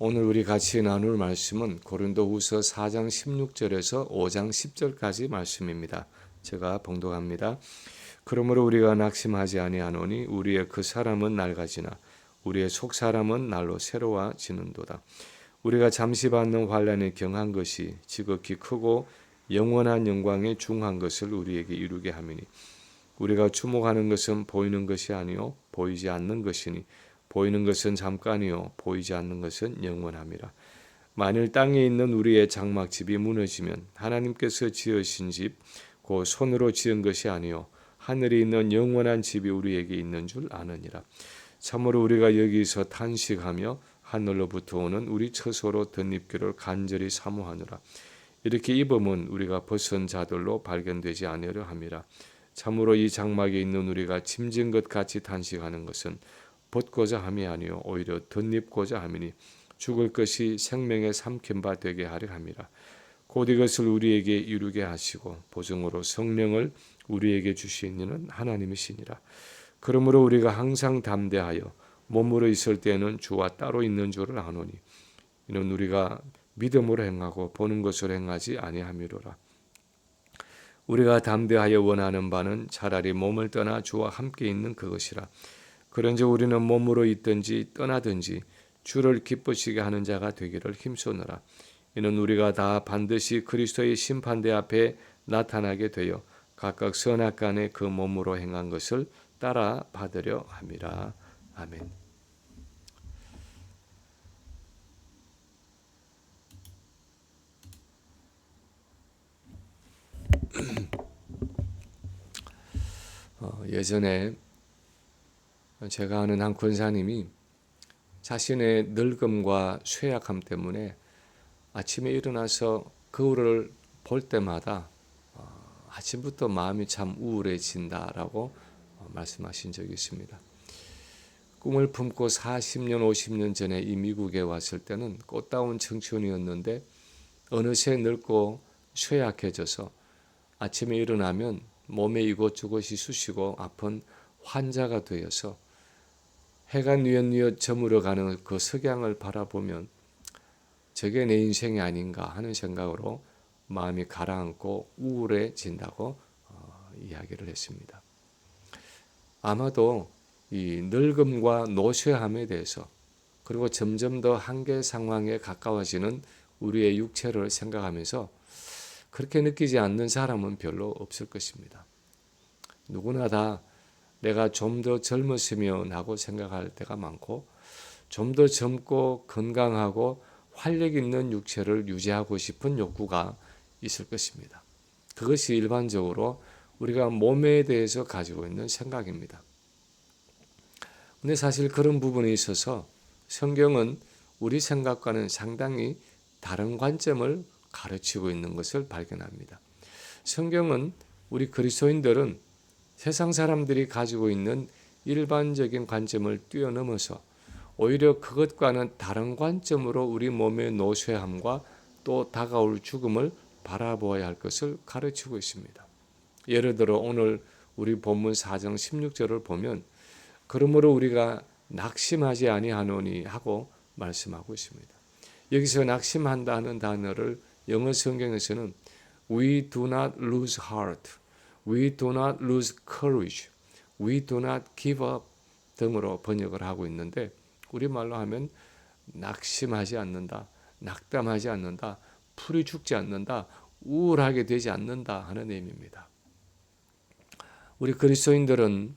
오늘 우리 같이 나눌 말씀은 고린도후서 4장 16절에서 5장 10절까지 말씀입니다. 제가 봉독합니다. 그러므로 우리가 낙심하지 아니하노니 우리의 그 사람은 낡아지나 우리의 속 사람은 날로 새로워지는도다. 우리가 잠시 받는 환난에 경한 것이 지극히 크고 영원한 영광에 중한 것을 우리에게 이루게 함이니 우리가 주목하는 것은 보이는 것이 아니요 보이지 않는 것이니 보이는 것은 잠깐이요 보이지 않는 것은 영원함이라. 만일 땅에 있는 우리의 장막집이 무너지면 하나님께서 지으신 집 곧 손으로 지은 것이 아니요 하늘에 있는 영원한 집이 우리에게 있는 줄 아느니라. 참으로 우리가 여기서 탄식하며 하늘로부터 오는 우리 처소로 덧입기를 간절히 사모하느라. 이렇게 입음은 우리가 벗은 자들로 발견되지 아니하려 함이라. 참으로 이 장막에 있는 우리가 짐진 것 같이 탄식하는 것은 벗고자 함이 아니요 오히려 덧입고자 함이니 죽을 것이 생명의 삼킨 바 되게 하려 함이라. 곧 이것을 우리에게 이루게 하시고 보증으로 성령을 우리에게 주신 이는 하나님이시니라. 그러므로 우리가 항상 담대하여 몸으로 있을 때에는 주와 따로 있는 줄을 아노니 이는 우리가 믿음으로 행하고 보는 것으로 행하지 아니함이로라. 우리가 담대하여 원하는 바는 차라리 몸을 떠나 주와 함께 있는 그것이라. 그런즉 우리는 몸으로 있든지 떠나든지 주를 기쁘시게 하는 자가 되기를 힘쓰노라. 이는 우리가 다 반드시 그리스도의 심판대 앞에 나타나게 되어 각각 선악간에 그 몸으로 행한 것을 따라 받으려 함이라. 아멘. 예전에 제가 아는 한 권사님이 자신의 늙음과 쇠약함 때문에 아침에 일어나서 거울을 볼 때마다 아침부터 마음이 참 우울해진다라고 말씀하신 적이 있습니다. 꿈을 품고 40년, 50년 전에 이 미국에 왔을 때는 꽃다운 청춘이었는데 어느새 늙고 쇠약해져서 아침에 일어나면 몸에 이곳저곳이 쑤시고 아픈 환자가 되어서 해가 뉘엿뉘엿 저물어가는 그 석양을 바라보면 저게 내 인생이 아닌가 하는 생각으로 마음이 가라앉고 우울해진다고 이야기를 했습니다. 아마도 이 늙음과 노쇠함에 대해서 그리고 점점 더 한계 상황에 가까워지는 우리의 육체를 생각하면서 그렇게 느끼지 않는 사람은 별로 없을 것입니다. 누구나 다 내가 좀 더 젊었으면 하고 생각할 때가 많고 좀 더 젊고 건강하고 활력 있는 육체를 유지하고 싶은 욕구가 있을 것입니다. 그것이 일반적으로 우리가 몸에 대해서 가지고 있는 생각입니다. 근데 사실 그런 부분에 있어서 성경은 우리 생각과는 상당히 다른 관점을 가르치고 있는 것을 발견합니다. 성경은 우리 그리스도인들은 세상 사람들이 가지고 있는 일반적인 관점을 뛰어넘어서 오히려 그것과는 다른 관점으로 우리 몸의 노쇠함과 또 다가올 죽음을 바라보아야 할 것을 가르치고 있습니다. 예를 들어 오늘 우리 본문 4장 16절을 보면 그러므로 우리가 낙심하지 아니하노니 하고 말씀하고 있습니다. 여기서 낙심한다 하는 단어를 영어 성경에서는 We do not lose heart, We do not lose courage, We do not give up 등으로 번역을 하고 있는데 우리말로 하면 낙심하지 않는다, 낙담하지 않는다, 풀이 죽지 않는다, 우울하게 되지 않는다 하는 의미입니다. 우리 그리스도인들은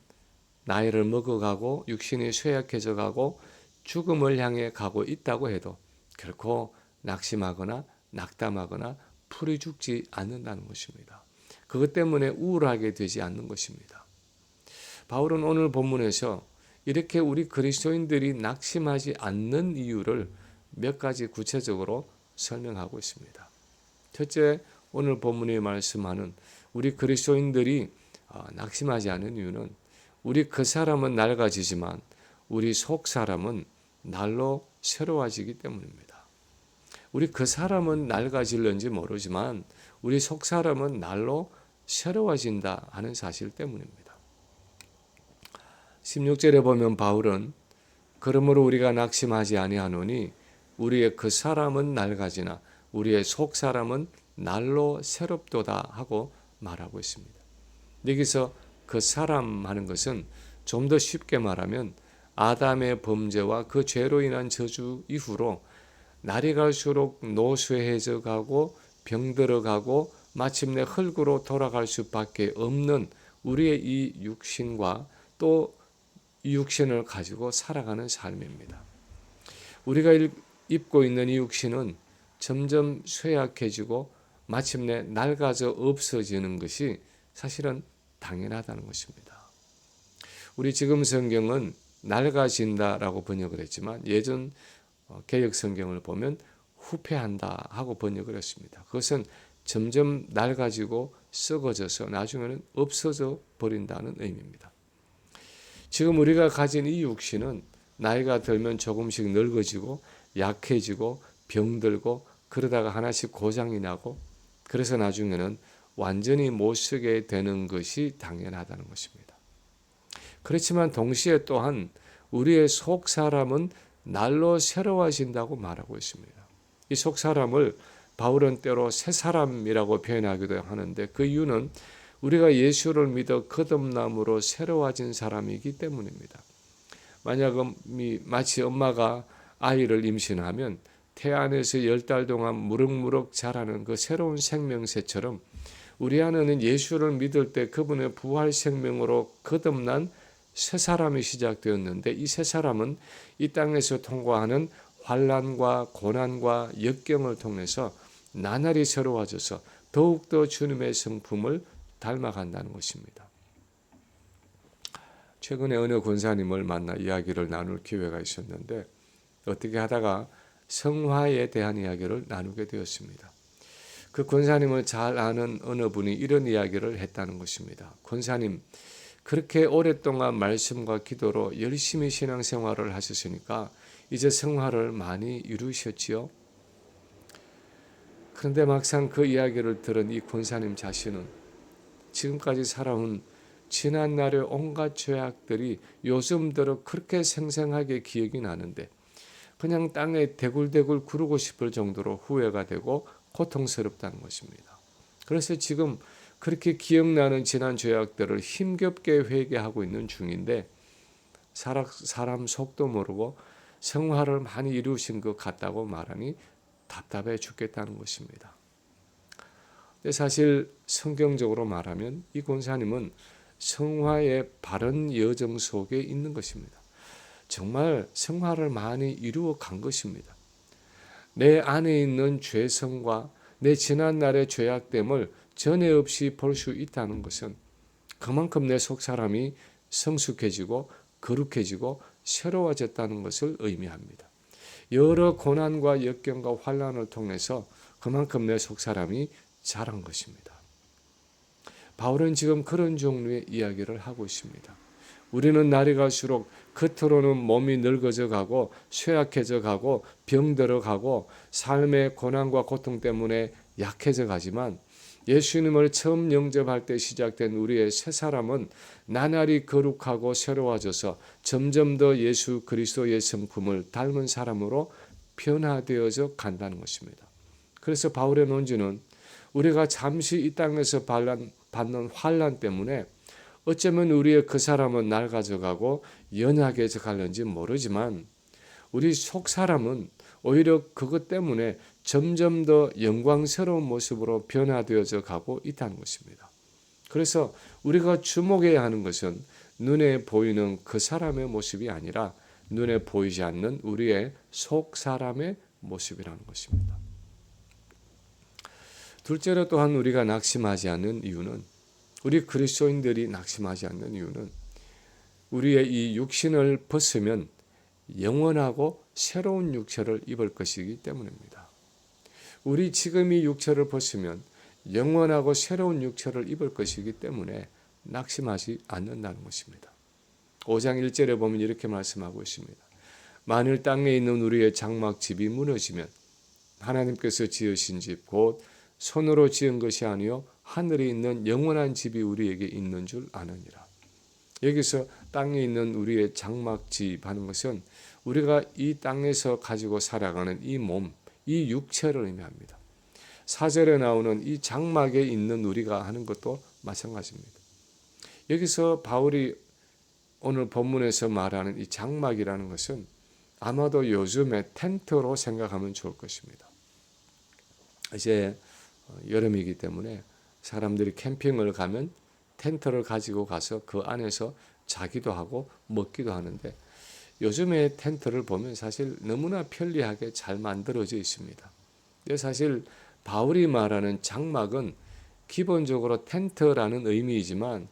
나이를 먹어가고 육신이 쇠약해져 가고 죽음을 향해 가고 있다고 해도 결코 낙심하거나 낙담하거나 풀이 죽지 않는다는 것입니다. 그것 때문에 우울하게 되지 않는 것입니다. 바울은 오늘 본문에서 이렇게 우리 그리스도인들이 낙심하지 않는 이유를 몇 가지 구체적으로 설명하고 있습니다. 첫째, 오늘 본문에 말씀하는 우리 그리스도인들이 낙심하지 않는 이유는 우리 그 사람은 낡아지지만 우리 속 사람은 날로 새로워지기 때문입니다. 우리 그 사람은 낡아질는지 모르지만 우리 속 사람은 날로 새로워진다 하는 사실 때문입니다. 16절에 보면 바울은 그러므로 우리가 낙심하지 아니하노니 우리의 그 사람은 낡아지나 우리의 속 사람은 날로 새롭도다 하고 말하고 있습니다. 여기서 그 사람 하는 것은 좀 더 쉽게 말하면 아담의 범죄와 그 죄로 인한 저주 이후로 날이 갈수록 노쇠해져 가고 병들어 가고 마침내 흙으로 돌아갈 수밖에 없는 우리의 이 육신과 또 이 육신을 가지고 살아가는 삶입니다. 우리가 입고 있는 이 육신은 점점 쇠약해지고 마침내 낡아져 없어지는 것이 사실은 당연하다는 것입니다. 우리 지금 성경은 낡아진다라고 번역을 했지만 예전 개역 성경을 보면 후패한다 하고 번역을 했습니다. 그것은 점점 낡아지고 썩어져서 나중에는 없어져 버린다는 의미입니다. 지금 우리가 가진 이 육신은 나이가 들면 조금씩 늙어지고 약해지고 병들고 그러다가 하나씩 고장이 나고 그래서 나중에는 완전히 못 쓰게 되는 것이 당연하다는 것입니다. 그렇지만 동시에 또한 우리의 속 사람은 날로 새로워진다고 말하고 있습니다. 이 속 사람을 바울은 때로 새 사람이라고 표현하기도 하는데 그 이유는 우리가 예수를 믿어 거듭남으로 새로워진 사람이기 때문입니다. 만약 마치 엄마가 아이를 임신하면 태 안에서 10달 동안 무럭무럭 자라는 그 새로운 생명새처럼 우리 안에는 예수를 믿을 때 그분의 부활 생명으로 거듭난 새 사람이 시작되었는데 이 새 사람은 이 땅에서 통과하는 환난과 고난과 역경을 통해서 나날이 새로워져서 더욱더 주님의 성품을 닮아간다는 것입니다. 최근에 어느 권사님을 만나 이야기를 나눌 기회가 있었는데 어떻게 하다가 성화에 대한 이야기를 나누게 되었습니다. 그 권사님을 잘 아는 어느 분이 이런 이야기를 했다는 것입니다. 권사님, 그렇게 오랫동안 말씀과 기도로 열심히 신앙생활을 하셨으니까 이제 성화를 많이 이루셨지요? 그런데 막상 그 이야기를 들은 이 권사님 자신은 지금까지 살아온 지난날의 온갖 죄악들이 요즘 들어 그렇게 생생하게 기억이 나는데 그냥 땅에 대굴대굴 구르고 싶을 정도로 후회가 되고 고통스럽다는 것입니다. 그래서 지금 그렇게 기억나는 지난 죄악들을 힘겹게 회개하고 있는 중인데 사람 속도 모르고 성화를 많이 이루신 것 같다고 말하니 답답해 죽겠다는 것입니다. 근데 사실 성경적으로 말하면 이 권사님은 성화의 바른 여정 속에 있는 것입니다. 정말 성화를 많이 이루어 간 것입니다. 내 안에 있는 죄성과 내 지난날의 죄악됨을 전에 없이 볼 수 있다는 것은 그만큼 내 속 사람이 성숙해지고 거룩해지고 새로워졌다는 것을 의미합니다. 여러 고난과 역경과 환난을 통해서 그만큼 내 속 사람이 자란 것입니다. 바울은 지금 그런 종류의 이야기를 하고 있습니다. 우리는 날이 갈수록 겉으로는 몸이 늙어져 가고 쇠약해져 가고 병들어 가고 삶의 고난과 고통 때문에 약해져 가지만 예수님을 처음 영접할 때 시작된 우리의 새 사람은 나날이 거룩하고 새로워져서 점점 더 예수 그리스도의 성품을 닮은 사람으로 변화되어져 간다는 것입니다. 그래서 바울의 논지는 우리가 잠시 이 땅에서 받는 환난 때문에 어쩌면 우리의 그 사람은 낡아져 가고 연약해져 갈는지 모르지만 우리 속 사람은 오히려 그것 때문에 점점 더 영광스러운 모습으로 변화되어져 가고 있다는 것입니다. 그래서 우리가 주목해야 하는 것은 눈에 보이는 그 사람의 모습이 아니라 눈에 보이지 않는 우리의 속 사람의 모습이라는 것입니다. 둘째로 또한 우리가 낙심하지 않는 이유는 우리 그리스도인들이 낙심하지 않는 이유는 우리의 이 육신을 벗으면 영원하고 새로운 육체를 입을 것이기 때문입니다. 우리 지금 이 육체를 벗으면 영원하고 새로운 육체를 입을 것이기 때문에 낙심하지 않는다는 것입니다. 5장 1절에 보면 이렇게 말씀하고 있습니다. 만일 땅에 있는 우리의 장막집이 무너지면 하나님께서 지으신 집 곧 손으로 지은 것이 아니요 하늘에 있는 영원한 집이 우리에게 있는 줄 아느니라. 여기서 땅에 있는 우리의 장막집 하는 것은 우리가 이 땅에서 가지고 살아가는 이 몸, 이 육체를 의미합니다. 4절에 나오는 이 장막에 있는 우리가 하는 것도 마찬가지입니다. 여기서 바울이 오늘 본문에서 말하는 이 장막이라는 것은 아마도 요즘의 텐트로 생각하면 좋을 것입니다. 이제 여름이기 때문에 사람들이 캠핑을 가면 텐트를 가지고 가서 그 안에서 자기도 하고 먹기도 하는데, 요즘의 텐트를 보면 사실 너무나 편리하게 잘 만들어져 있습니다. 근데 사실 바울이 말하는 장막은 기본적으로 텐트라는 의미이지만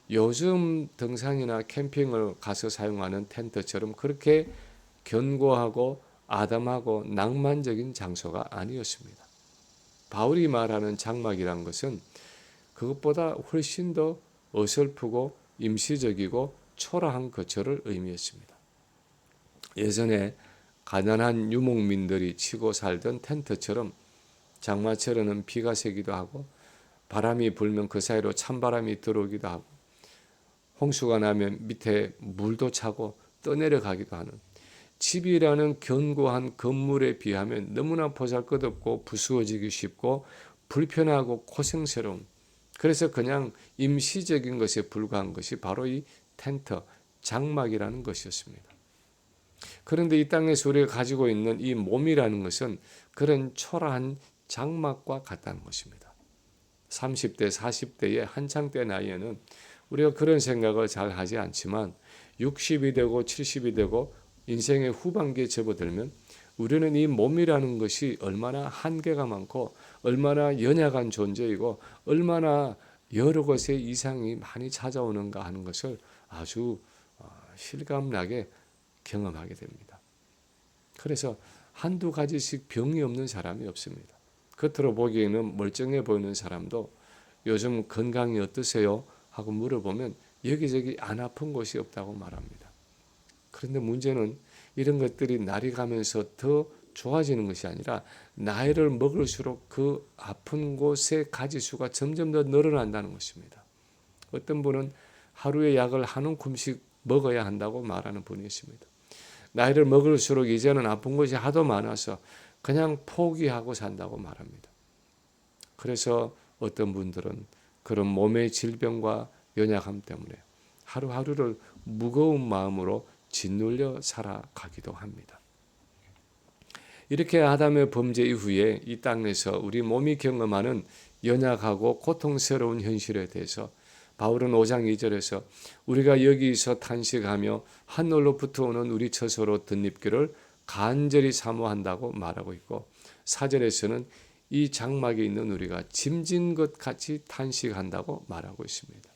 요즘 등산이나 캠핑을 가서 사용하는 텐트처럼 그렇게 견고하고 아담하고 낭만적인 장소가 아니었습니다. 바울이 말하는 장막이란 것은 그것보다 훨씬 더 어설프고 임시적이고 초라한 거처를 의미했습니다. 예전에 가난한 유목민들이 치고 살던 텐트처럼 장마철에는 비가 새기도 하고 바람이 불면 그 사이로 찬바람이 들어오기도 하고 홍수가 나면 밑에 물도 차고 떠내려가기도 하는, 집이라는 견고한 건물에 비하면 너무나 보잘것없고 부수어지기 쉽고 불편하고 고생스러운, 그래서 그냥 임시적인 것에 불과한 것이 바로 이 텐트, 장막이라는 것이었습니다. 그런데 이 땅에서 우리가 가지고 있는 이 몸이라는 것은 그런 초라한 장막과 같다는 것입니다. 30대, 40대의 한창 때 나이에는 우리가 그런 생각을 잘 하지 않지만 60이 되고 70이 되고 인생의 후반기에 접어들면 우리는 이 몸이라는 것이 얼마나 한계가 많고 얼마나 연약한 존재이고 얼마나 여러 것의 이상이 많이 찾아오는가 하는 것을 아주 실감나게 경험하게 됩니다. 그래서 한두 가지씩 병이 없는 사람이 없습니다. 겉으로 보기에는 멀쩡해 보이는 사람도 요즘 건강이 어떠세요? 하고 물어보면 여기저기 안 아픈 곳이 없다고 말합니다. 그런데 문제는 이런 것들이 날이 가면서 더 좋아지는 것이 아니라 나이를 먹을수록 그 아픈 곳의 가지수가 점점 더 늘어난다는 것입니다. 어떤 분은 하루에 약을 한 움큼씩 먹어야 한다고 말하는 분이 있습니다. 나이를 먹을수록 이제는 아픈 것이 하도 많아서 그냥 포기하고 산다고 말합니다. 그래서 어떤 분들은 그런 몸의 질병과 연약함 때문에 하루하루를 무거운 마음으로 짓눌려 살아가기도 합니다. 이렇게 아담의 범죄 이후에 이 땅에서 우리 몸이 경험하는 연약하고 고통스러운 현실에 대해서 바울은 5장 2절에서 우리가 여기서 탄식하며 하늘로부터 오는 우리 처소로 덧입기를 간절히 사모한다고 말하고 있고, 4절에서는 이 장막에 있는 우리가 짐진 것 같이 탄식한다고 말하고 있습니다.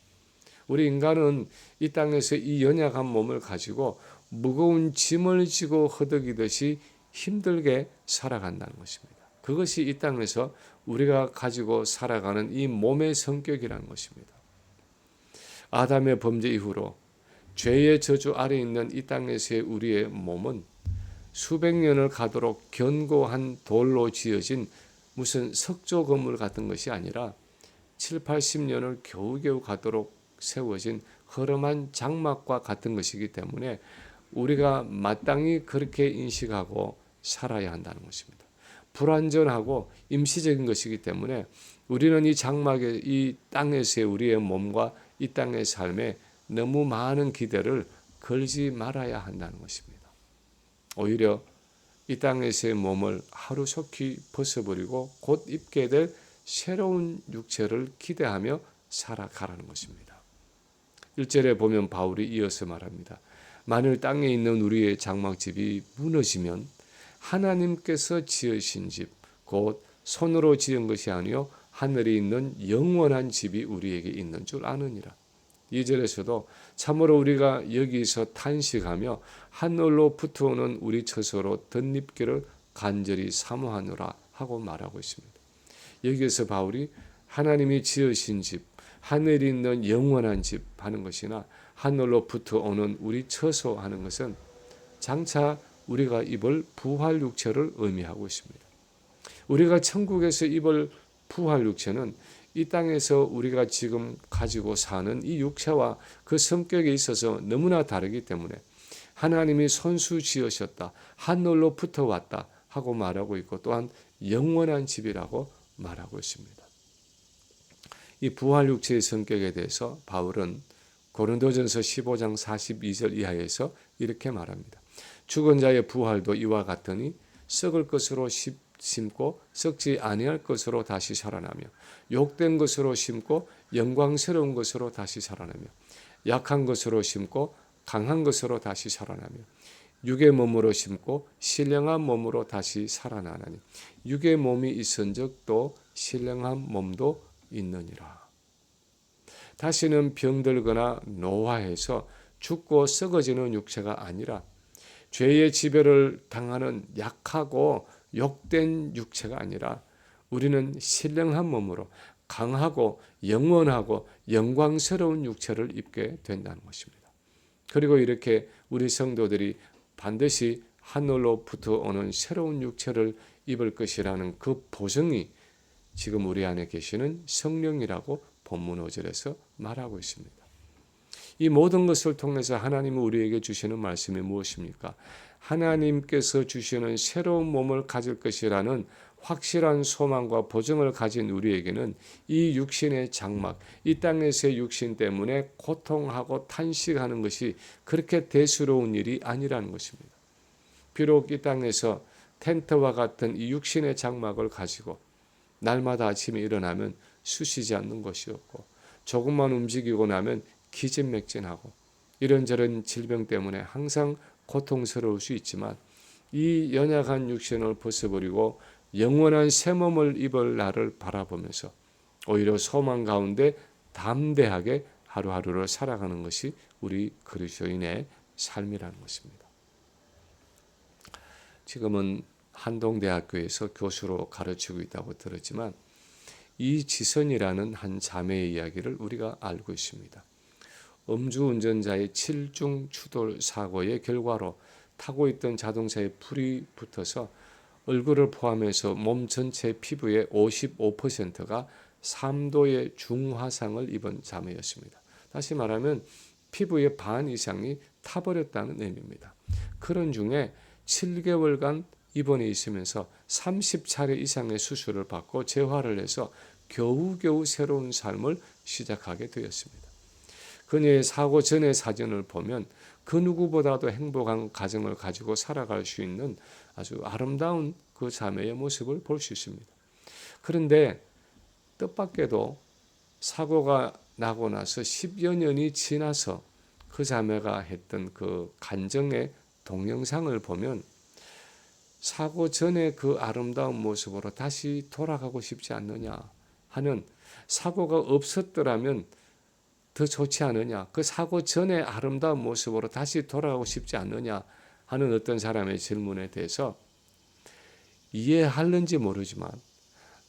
우리 인간은 이 땅에서 이 연약한 몸을 가지고 무거운 짐을 지고 허덕이듯이 힘들게 살아간다는 것입니다. 그것이 이 땅에서 우리가 가지고 살아가는 이 몸의 성격이라는 것입니다. 아담의 범죄 이후로 죄의 저주 아래 있는 이 땅에서의 우리의 몸은 수백 년을 가도록 견고한 돌로 지어진 무슨 석조 건물 같은 것이 아니라 7, 80년을 겨우겨우 가도록 세워진 허름한 장막과 같은 것이기 때문에 우리가 마땅히 그렇게 인식하고 살아야 한다는 것입니다. 불완전하고 임시적인 것이기 때문에 우리는 이 장막의 이 땅에서의 우리의 몸과 이 땅의 삶에 너무 많은 기대를 걸지 말아야 한다는 것입니다. 오히려 이 땅에서의 몸을 하루속히 벗어버리고 곧 입게 될 새로운 육체를 기대하며 살아가라는 것입니다. 1절에 보면 바울이 이어서 말합니다. 만일 땅에 있는 우리의 장막집이 무너지면 하나님께서 지으신 집, 곧 손으로 지은 것이 아니요 하늘에 있는 영원한 집이 우리에게 있는 줄 아느니라. 2절에서도 참으로 우리가 여기서 탄식하며 하늘로 붙어오는 우리 처소로 덧입기를 간절히 사모하노라 하고 말하고 있습니다. 여기에서 바울이 하나님이 지으신 집, 하늘에 있는 영원한 집 하는 것이나 하늘로 붙어오는 우리 처소 하는 것은 장차 우리가 입을 부활 육체를 의미하고 있습니다. 우리가 천국에서 입을 부활 육체는 이 땅에서 우리가 지금 가지고 사는 이 육체와 그 성격에 있어서 너무나 다르기 때문에 하나님이 손수 지으셨다. 하늘로부터 왔다 하고 말하고 있고 또한 영원한 집이라고 말하고 있습니다. 이 부활 육체의 성격에 대해서 바울은 고린도전서 15장 42절 이하에서 이렇게 말합니다. 죽은 자의 부활도 이와 같으니 썩을 것으로 심고 썩지 아니할 것으로 다시 살아나며 욕된 것으로 심고 영광스러운 것으로 다시 살아나며 약한 것으로 심고 강한 것으로 다시 살아나며 육의 몸으로 심고 신령한 몸으로 다시 살아나나니 육의 몸이 있은즉 또 신령한 몸도 있느니라. 다시는 병들거나 노화해서 죽고 썩어지는 육체가 아니라 죄의 지배를 당하는 약하고 욕된 육체가 아니라 우리는 신령한 몸으로 강하고 영원하고 영광스러운 육체를 입게 된다는 것입니다. 그리고 이렇게 우리 성도들이 반드시 하늘로부터 오는 새로운 육체를 입을 것이라는 그 보증이 지금 우리 안에 계시는 성령이라고 본문 5절에서 말하고 있습니다. 이 모든 것을 통해서 하나님은 우리에게 주시는 말씀이 무엇입니까? 하나님께서 주시는 새로운 몸을 가질 것이라는 확실한 소망과 보증을 가진 우리에게는 이 육신의 장막, 이 땅에서의 육신 때문에 고통하고 탄식하는 것이 그렇게 대수로운 일이 아니라는 것입니다. 비록 이 땅에서 텐트와 같은 이 육신의 장막을 가지고 날마다 아침에 일어나면 쑤시지 않는 것이었고 조금만 움직이고 나면 기진맥진하고 이런저런 질병 때문에 항상 고통스러울 수 있지만 이 연약한 육신을 벗어버리고 영원한 새 몸을 입을 날을 바라보면서 오히려 소망 가운데 담대하게 하루하루를 살아가는 것이 우리 그리스도인의 삶이라는 것입니다. 지금은 한동대학교에서 교수로 가르치고 있다고 들었지만 이지선이라는 한 자매의 이야기를 우리가 알고 있습니다. 음주운전자의 7중 추돌 사고의 결과로 타고 있던 자동차에 불이 붙어서 얼굴을 포함해서 몸 전체 피부의 55%가 3도의 중화상을 입은 자매였습니다. 다시 말하면 피부의 반 이상이 타버렸다는 의미입니다. 그런 중에 7개월간 입원해 있으면서 30차례 이상의 수술을 받고 재활을 해서 겨우겨우 새로운 삶을 시작하게 되었습니다. 그녀의 사고 전의 사진을 보면 그 누구보다도 행복한 가정을 가지고 살아갈 수 있는 아주 아름다운 그 자매의 모습을 볼 수 있습니다. 그런데 뜻밖에도 사고가 나고 나서 10여 년이 지나서 그 자매가 했던 그 간증의 동영상을 보면 사고 전에 그 아름다운 모습으로 다시 돌아가고 싶지 않느냐 하는, 사고가 없었더라면 더 좋지 않느냐, 그 사고 전에 아름다운 모습으로 다시 돌아가고 싶지 않느냐 하는 어떤 사람의 질문에 대해서 이해하는지 모르지만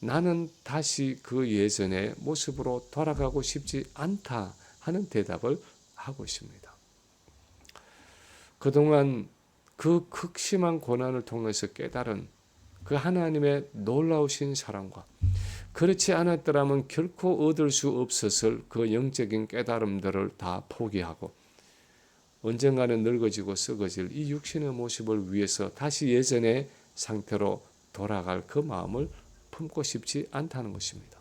나는 다시 그 예전의 모습으로 돌아가고 싶지 않다 하는 대답을 하고 있습니다. 그동안 그 극심한 고난을 통해서 깨달은 그 하나님의 놀라우신 사랑과 그렇지 않았더라면 결코 얻을 수 없었을 그 영적인 깨달음들을 다 포기하고 언젠가는 늙어지고 썩어질 이 육신의 모습을 위해서 다시 예전의 상태로 돌아갈 그 마음을 품고 싶지 않다는 것입니다.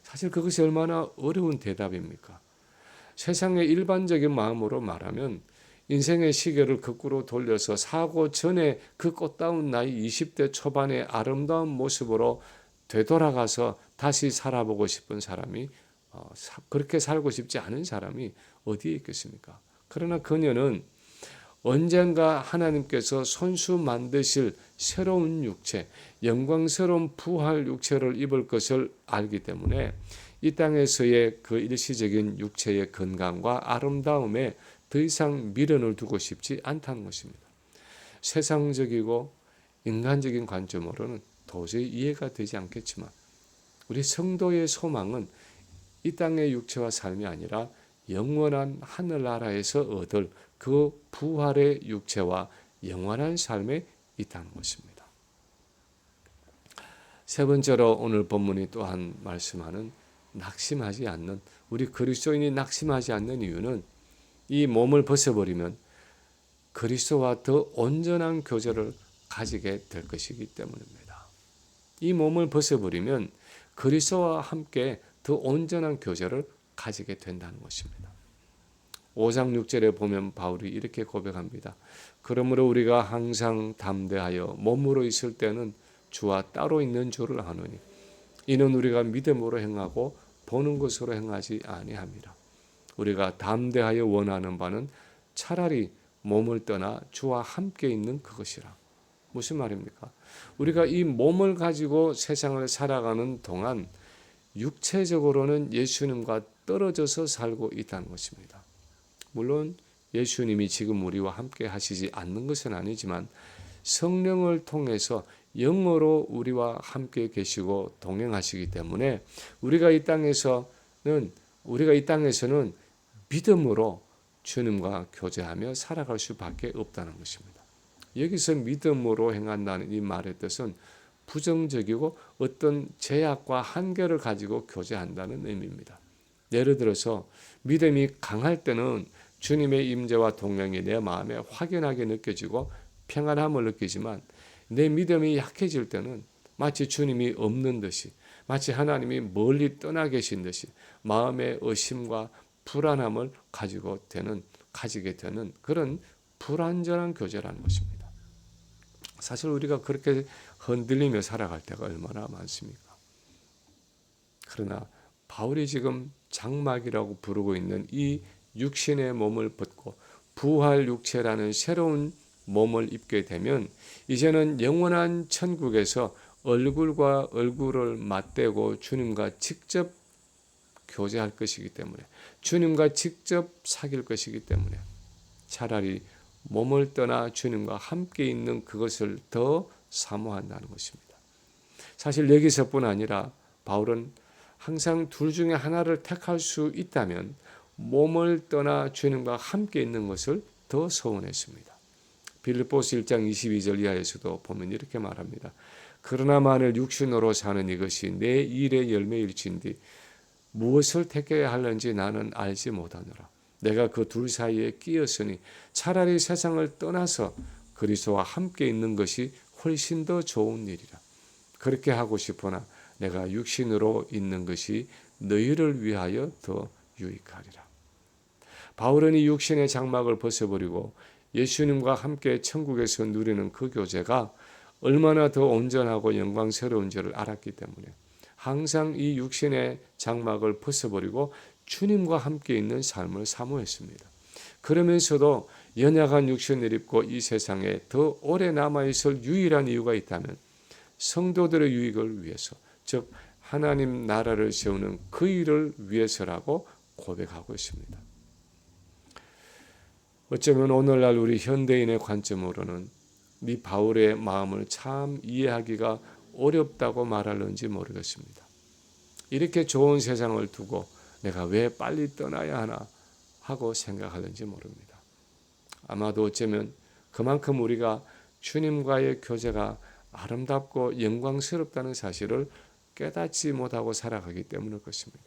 사실 그것이 얼마나 어려운 대답입니까? 세상의 일반적인 마음으로 말하면 인생의 시계를 거꾸로 돌려서 사고 전에 그 꽃다운 나이 20대 초반의 아름다운 모습으로 되돌아가서 다시 살아보고 싶은 사람이, 그렇게 살고 싶지 않은 사람이 어디에 있겠습니까? 그러나 그녀는 언젠가 하나님께서 손수 만드실 새로운 육체, 영광스러운 부활 육체를 입을 것을 알기 때문에 이 땅에서의 그 일시적인 육체의 건강과 아름다움에 더 이상 미련을 두고 싶지 않다는 것입니다. 세상적이고 인간적인 관점으로는 도저히 이해가 되지 않겠지만 우리 성도의 소망은 이 땅의 육체와 삶이 아니라 영원한 하늘나라에서 얻을 그 부활의 육체와 영원한 삶에 있다는 것입니다. 세 번째로 오늘 본문이 또한 말씀하는 낙심하지 않는, 우리 그리스도인이 낙심하지 않는 이유는 이 몸을 벗어버리면 그리스도와 더 온전한 교제를 가지게 될 것이기 때문입니다. 이 몸을 벗어버리면 그리스도와 함께 더 온전한 교제를 가지게 된다는 것입니다. 5장 6절에 보면 바울이 이렇게 고백합니다. 그러므로 우리가 항상 담대하여 몸으로 있을 때는 주와 따로 있는 줄을 아노니 이는 우리가 믿음으로 행하고 보는 것으로 행하지 아니함이라. 우리가 담대하여 원하는 바는 차라리 몸을 떠나 주와 함께 있는 그것이라. 무슨 말입니까? 우리가 이 몸을 가지고 세상을 살아가는 동안 육체적으로는 예수님과 떨어져서 살고 있다는 것입니다. 물론 예수님이 지금 우리와 함께 하시지 않는 것은 아니지만 성령을 통해서 영으로 우리와 함께 계시고 동행하시기 때문에 우리가 이 땅에서는 믿음으로 주님과 교제하며 살아갈 수밖에 없다는 것입니다. 여기서 믿음으로 행한다는 이 말의 뜻은 부정적이고 어떤 제약과 한계를 가지고 교제한다는 의미입니다. 예를 들어서 믿음이 강할 때는 주님의 임재와 동행이 내 마음에 확연하게 느껴지고 평안함을 느끼지만 내 믿음이 약해질 때는 마치 주님이 없는 듯이 마치 하나님이 멀리 떠나 계신 듯이 마음의 의심과 불안함을 가지게 되는 그런 불완전한 교제라는 것입니다. 사실 우리가 그렇게 흔들리며 살아갈 때가 얼마나 많습니까? 그러나 바울이 지금 장막이라고 부르고 있는 이 육신의 몸을 벗고 부활 육체라는 새로운 몸을 입게 되면 이제는 영원한 천국에서 얼굴과 얼굴을 맞대고 주님과 직접 교제할 것이기 때문에 주님과 직접 사귈 것이기 때문에 차라리 몸을 떠나 주님과 함께 있는 그것을 더 사모한다는 것입니다. 사실 여기서뿐 아니라 바울은 항상 둘 중에 하나를 택할 수 있다면 몸을 떠나 주님과 함께 있는 것을 더 소원했습니다. 빌립보서 1장 22절 이하에서도 보면 이렇게 말합니다. 그러나 만일 육신으로 사는 이것이 내 일의 열매일진디 무엇을 택해야 하는지 나는 알지 못하노라. 내가 그 둘 사이에 끼었으니 차라리 세상을 떠나서 그리스도와 함께 있는 것이 훨씬 더 좋은 일이라. 그렇게 하고 싶으나 내가 육신으로 있는 것이 너희를 위하여 더 유익하리라. 바울은 이 육신의 장막을 벗어버리고 예수님과 함께 천국에서 누리는 그 교제가 얼마나 더 온전하고 영광스러운지를 알았기 때문에 항상 이 육신의 장막을 벗어버리고 주님과 함께 있는 삶을 사모했습니다. 그러면서도 연약한 육신을 입고 이 세상에 더 오래 남아있을 유일한 이유가 있다면 성도들의 유익을 위해서, 즉 하나님 나라를 세우는 그 일을 위해서라고 고백하고 있습니다. 어쩌면 오늘날 우리 현대인의 관점으로는 이 바울의 마음을 참 이해하기가 어렵다고 말할는지 모르겠습니다. 이렇게 좋은 세상을 두고 내가 왜 빨리 떠나야 하나 하고 생각하는지 모릅니다. 아마도 어쩌면 그만큼 우리가 주님과의 교제가 아름답고 영광스럽다는 사실을 깨닫지 못하고 살아가기 때문일 것입니다.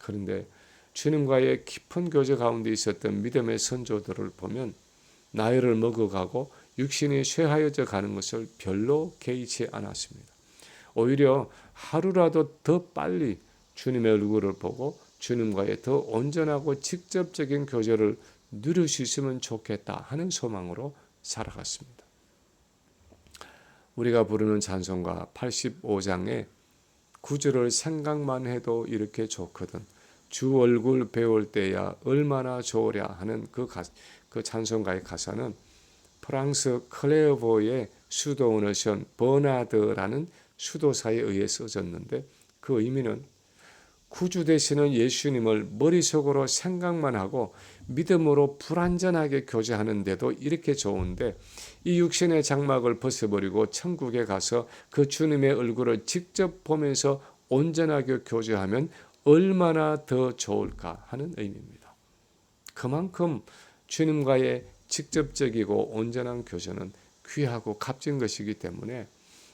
그런데 주님과의 깊은 교제 가운데 있었던 믿음의 선조들을 보면 나이를 먹어가고 육신이 쇠하여져 가는 것을 별로 개의치 않았습니다. 오히려 하루라도 더 빨리 주님의 얼굴을 보고 주님과의 더 온전하고 직접적인 교제를 누릴 수 있으면 좋겠다 하는 소망으로 살아갔습니다. 우리가 부르는 찬송가 85장의 구절을 생각만 해도 이렇게 좋거든. 주 얼굴 배울 때야 얼마나 좋으랴 하는 그 찬송가의 가사는 프랑스 클레어보의 수도원어션 버나드라는 수도사에 의해 써졌는데 그 의미는 구주 되시는 예수님을 머릿속으로 생각만 하고 믿음으로 불완전하게 교제하는데도 이렇게 좋은데 이 육신의 장막을 벗어버리고 천국에 가서 그 주님의 얼굴을 직접 보면서 온전하게 교제하면 얼마나 더 좋을까 하는 의미입니다. 그만큼 주님과의 직접적이고 온전한 교제는 귀하고 값진 것이기 때문에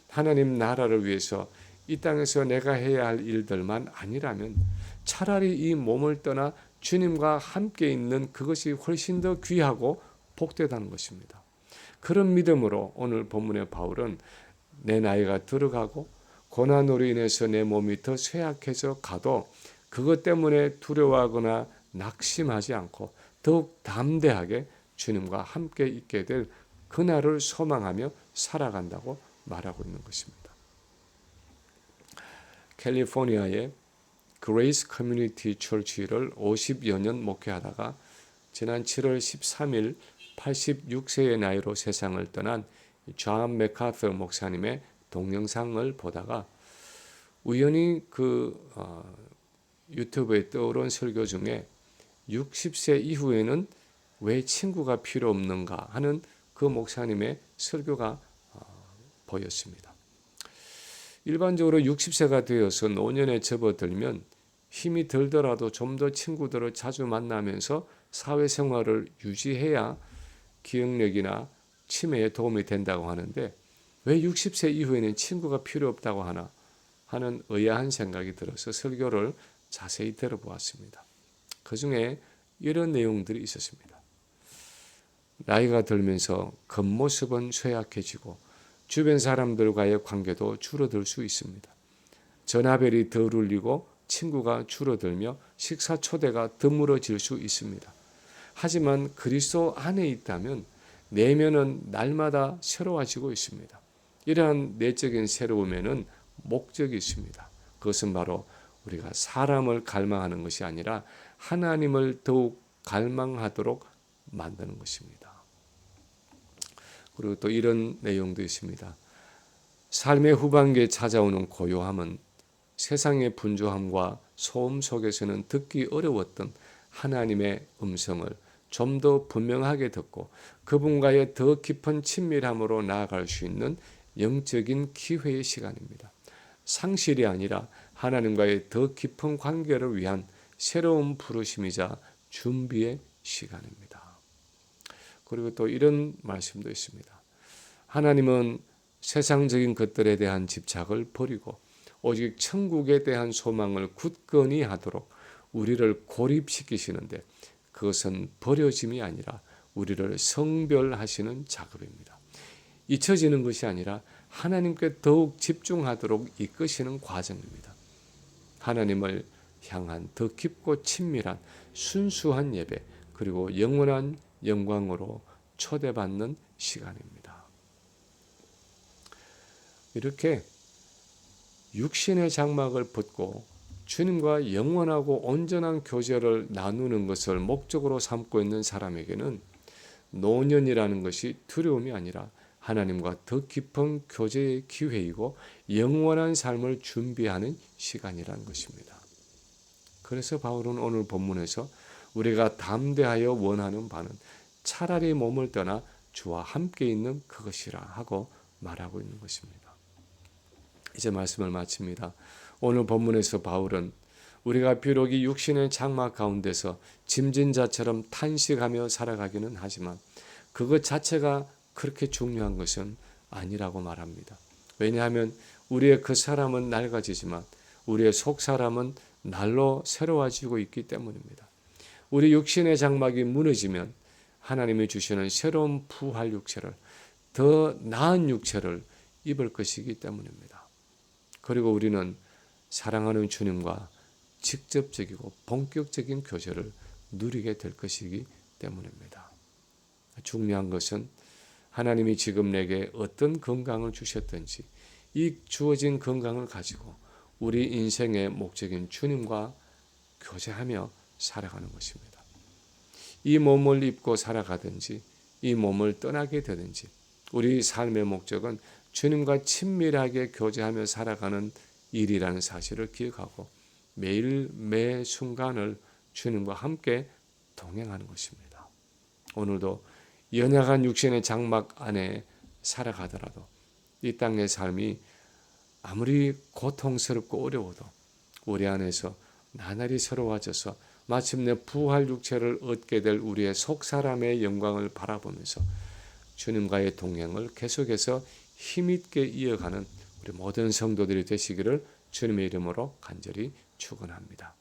하나님 나라를 위해서 이 땅에서 내가 해야 할 일들만 아니라면 차라리 이 몸을 떠나 주님과 함께 있는 그것이 훨씬 더 귀하고 복되다는 것입니다. 그런 믿음으로 오늘 본문의 바울은 내 나이가 들어가고 고난으로 인해서 내 몸이 더 쇠약해져 가도 그것 때문에 두려워하거나 낙심하지 않고 더욱 담대하게 주님과 함께 있게 될 그날을 소망하며 살아간다고 말하고 있는 것입니다. 캘리포니아의 그레이스 커뮤니티 처치를 50여 년 목회하다가 지난 7월 13일 86세의 나이로 세상을 떠난 존 맥카터 목사님의 동영상을 보다가 우연히 유튜브에 떠오른 설교 중에 60세 이후에는 왜 친구가 필요 없는가 하는 그 목사님의 설교가 보였습니다. 일반적으로 60세가 되어서 노년에 접어들면 힘이 들더라도 좀 더 친구들을 자주 만나면서 사회생활을 유지해야 기억력이나 치매에 도움이 된다고 하는데 왜 60세 이후에는 친구가 필요 없다고 하나 하는 의아한 생각이 들어서 설교를 자세히 들어보았습니다. 그 중에 이런 내용들이 있었습니다. 나이가 들면서 겉모습은 쇠약해지고 주변 사람들과의 관계도 줄어들 수 있습니다. 전화벨이 덜 울리고 친구가 줄어들며 식사 초대가 드물어질 수 있습니다. 하지만 그리스도 안에 있다면 내면은 날마다 새로워지고 있습니다. 이러한 내적인 새로움에는 목적이 있습니다. 그것은 바로 우리가 사람을 갈망하는 것이 아니라 하나님을 더욱 갈망하도록 만드는 것입니다. 그리고 또 이런 내용도 있습니다. 삶의 후반기에 찾아오는 고요함은 세상의 분주함과 소음 속에서는 듣기 어려웠던 하나님의 음성을 좀 더 분명하게 듣고 그분과의 더 깊은 친밀함으로 나아갈 수 있는 영적인 기회의 시간입니다. 상실이 아니라 하나님과의 더 깊은 관계를 위한 새로운 부르심이자 준비의 시간입니다. 그리고 또 이런 말씀도 있습니다. 하나님은 세상적인 것들에 대한 집착을 버리고 오직 천국에 대한 소망을 굳건히 하도록 우리를 고립시키시는데 그것은 버려짐이 아니라 우리를 성별하시는 작업입니다. 잊혀지는 것이 아니라 하나님께 더욱 집중하도록 이끄시는 과정입니다. 하나님을 향한 더 깊고 친밀한 순수한 예배 그리고 영원한 영광으로 초대받는 시간입니다. 이렇게 육신의 장막을 벗고 주님과 영원하고 온전한 교제를 나누는 것을 목적으로 삼고 있는 사람에게는 노년이라는 것이 두려움이 아니라 하나님과 더 깊은 교제의 기회이고 영원한 삶을 준비하는 시간이라는 것입니다. 그래서 바울은 오늘 본문에서 우리가 담대하여 원하는 바는 차라리 몸을 떠나 주와 함께 있는 그것이라 하고 말하고 있는 것입니다. 이제 말씀을 마칩니다. 오늘 본문에서 바울은 우리가 비록 이 육신의 장막 가운데서 짐진자처럼 탄식하며 살아가기는 하지만 그것 자체가 그렇게 중요한 것은 아니라고 말합니다. 왜냐하면 우리의 그 사람은 낡아지지만 우리의 속 사람은 날로 새로워지고 있기 때문입니다. 우리 육신의 장막이 무너지면 하나님이 주시는 새로운 부활 육체를 더 나은 육체를 입을 것이기 때문입니다. 그리고 우리는 사랑하는 주님과 직접적이고 본격적인 교제를 누리게 될 것이기 때문입니다. 중요한 것은 하나님이 지금 내게 어떤 건강을 주셨든지 이 주어진 건강을 가지고 우리 인생의 목적인 주님과 교제하며 살아가는 것입니다. 이 몸을 입고 살아가든지 이 몸을 떠나게 되든지 우리 삶의 목적은 주님과 친밀하게 교제하며 살아가는 일이라는 사실을 기억하고 매일 매 순간을 주님과 함께 동행하는 것입니다. 오늘도 연약한 육신의 장막 안에 살아가더라도 이 땅의 삶이 아무리 고통스럽고 어려워도 우리 안에서 나날이 새로워져서 마침내 부활 육체를 얻게 될 우리의 속사람의 영광을 바라보면서 주님과의 동행을 계속해서 힘있게 이어가는 우리 모든 성도들이 되시기를 주님의 이름으로 간절히 축원합니다.